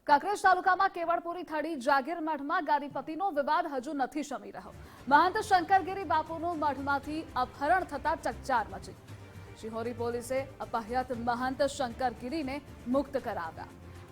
કાંકરેજ તાલુકામાં કેવડપુરી થડી જાગીર મઠમાં ગાદીપતિનો વિવાદ હજુ નથી શમી રહ્યો। મહંત શંકરગીરી બાપુનું મઠમાંથી અપહરણ થતા ચકચાર મચી। શિહોરી પોલીસે અપહ્યત મહંત શંકરગીરીને મુક્ત કરાવ્યા।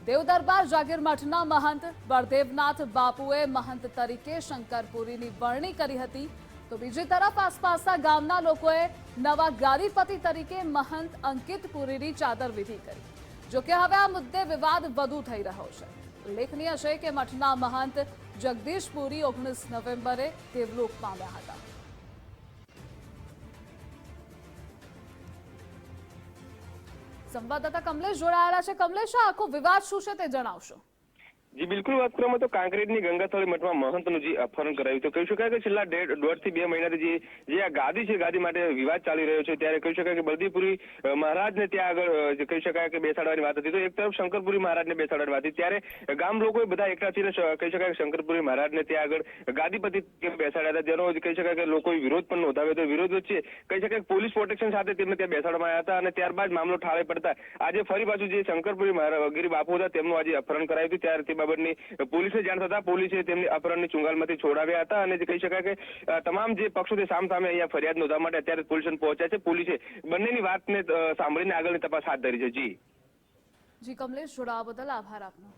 દેવદરબાર જાગીર મઠના મહંત બળદેવનાથ બાપુએ મહંત તરીકે શંકરપુરીની વરણી કરી હતી, તો બીજી તરફ આસપાસના ગામના લોકોએ નવા ગાદીપતિ તરીકે મહંત અંકિત પુરીની ચાદર વિધિ કરી। જો કે હવે આ મુદ્દે વિવાદ વધુ થઈ રહ્યો છે। ઉલ્લેખનીય છે કે મઠના મહંત જગદીશ પુરી 19 નવેમ્બરે દેવલોક પામ્યા હતા। સંવાદદાતા કમલેશ જોડાયેલા છે। કમલેશ, આ આખો વિવાદ શું છે તે જણાવશો? જી બિલકુલ, વાત કરવામાં તો કાંકરેજની ગંગાથળી મઠમાં મહંતનું જે અપહરણ કરાયું તો કહી શકાય કે છેલ્લા 1.5 થી 2 મહિનાથી જે આ ગાદી છે, ગાદી માટે વિવાદ ચાલી રહ્યો છે। ત્યારે કહી શકાય કે બળદેવપુરી મહારાજને ત્યાં આગળ કહી શકાય કે બેસાડવાની વાત હતી, તો એક તરફ શંકરપુરી મહારાજને બેસાડવાની વાત હતી। ત્યારે ગામ લોકોએ બધા એકઠા થઈને કહી શકાય કે શંકરપુરી મહારાજને ત્યાં આગળ ગાદીપતિ બેસાડ્યા હતા, જેનો કહી શકાય કે લોકોએ વિરોધ પણ નોંધાવ્યો હતો। વિરોધ વચ્ચે કહી શકાય કે પોલીસ પ્રોટેક્શન સાથે તેમને ત્યાં બેસાડવામાં આવ્યા હતા અને ત્યારબાદ મામલો ઠારે પડતા આજે ફરી પાછું જે શંકરપુરી ગીરી બાપુ હતા તેમનું આજે અપહરણ કરાયું હતું। ત્યારે બાબતની પોલીસે જાણ થતા પોલીસે તેમને અપહરણની ચુંગાલમાંથી છોડાવ્યા હતા અને કહી શકાય કે તમામ જે પક્ષો છે સામસામે અહીંયા ફરિયાદ નોંધવા માટે અત્યારે પોલીસ પહોંચ્યા છે। પોલીસે બંનેની વાતને સાંભળીને આગળની તપાસ હાથ ધરી છે। જી કમલેશ, જોડાવા બદલ આભાર આપનો।